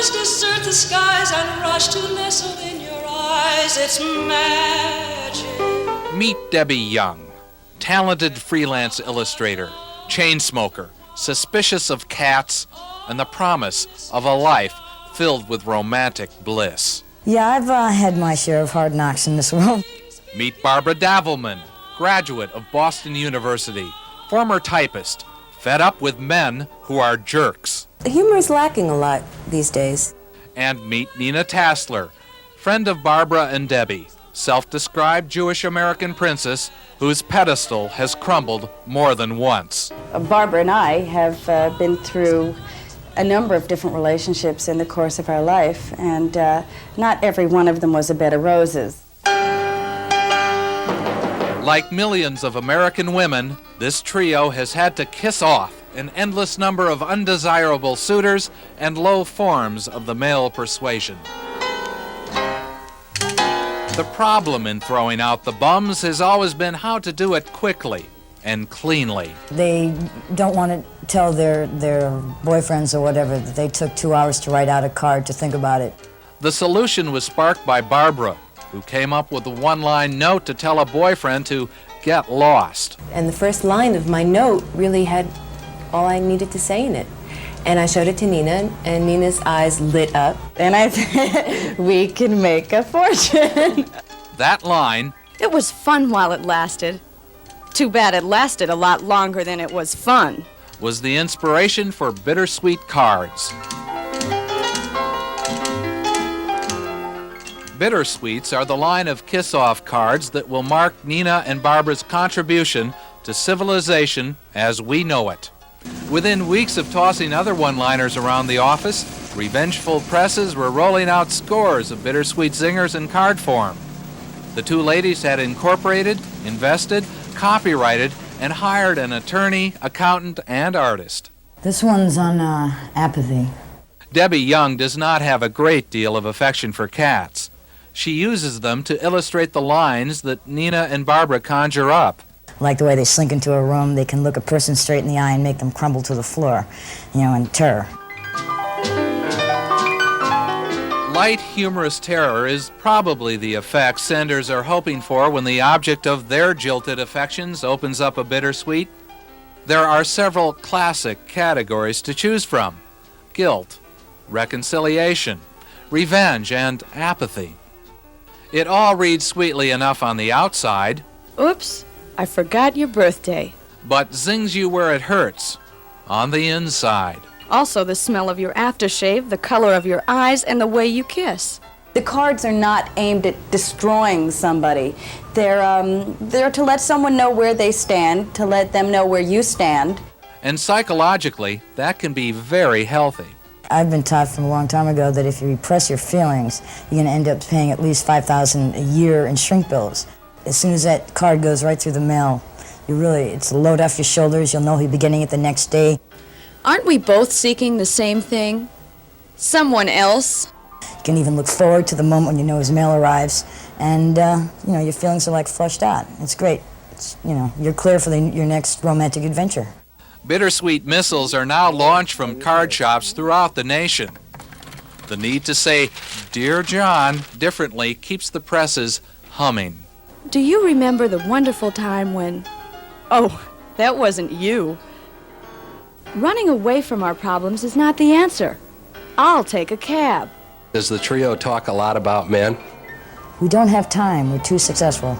just desert the skies and rush to nestle in your eyes. It's magic. Meet Debbie Young, talented freelance illustrator, chain smoker, suspicious of cats, and the promise of a life filled with romantic bliss. Yeah, I've had my share of hard knocks in this world. Meet Barbara Davelman, graduate of Boston University, former typist, fed up with men who are jerks. Humor is lacking a lot these days. And meet Nina Tassler, friend of Barbara and Debbie, self-described Jewish-American princess whose pedestal has crumbled more than once. Barbara and I have been through a number of different relationships in the course of our life, and not every one of them was a bed of roses. Like millions of American women, this trio has had to kiss off an endless number of undesirable suitors and low forms of the male persuasion. The problem in throwing out the bums has always been how to do it quickly and cleanly. They don't want to tell their boyfriends or whatever that they took 2 hours to write out a card to think about it. The solution was sparked by Barbara, who came up with a one-line note to tell a boyfriend to get lost. And the first line of my note really had all I needed to say in it. And I showed it to Nina, and Nina's eyes lit up. And I said, we can make a fortune. That line, "It was fun while it lasted. Too bad it lasted a lot longer than it was fun," was the inspiration for bittersweet cards. Bittersweets are the line of kiss-off cards that will mark Nina and Barbara's contribution to civilization as we know it. Within weeks of tossing other one-liners around the office, revengeful presses were rolling out scores of bittersweet zingers in card form. The two ladies had incorporated, invested, copyrighted, and hired an attorney, accountant, and artist. This one's on apathy. Debbie Young does not have a great deal of affection for cats. She uses them to illustrate the lines that Nina and Barbara conjure up. Like the way they slink into a room, they can look a person straight in the eye and make them crumble to the floor, in terror. Light, humorous terror is probably the effect senders are hoping for when the object of their jilted affections opens up a bittersweet. There are several classic categories to choose from: guilt, reconciliation, revenge, and apathy. It all reads sweetly enough on the outside. Oops, I forgot your birthday. But zings you where it hurts, on the inside. Also the smell of your aftershave, the color of your eyes, and the way you kiss. The cards are not aimed at destroying somebody. They're to let someone know where they stand, to let them know where you stand. And psychologically, that can be very healthy. I've been taught from a long time ago that if you repress your feelings, you're going to end up paying at least $5,000 a year in shrink bills. As soon as that card goes right through the mail, it's a load off your shoulders. You'll know you'll be getting it the next day. Aren't we both seeking the same thing? Someone else? You can even look forward to the moment when you know his mail arrives, and your feelings are like flushed out. It's great. You're clear for your next romantic adventure. Bittersweet missiles are now launched from card shops throughout the nation. The need to say "Dear John" differently keeps the presses humming. Do you remember the wonderful time when... Oh, that wasn't you. Running away from our problems is not the answer. I'll take a cab. Does the trio talk a lot about men? We don't have time. We're too successful.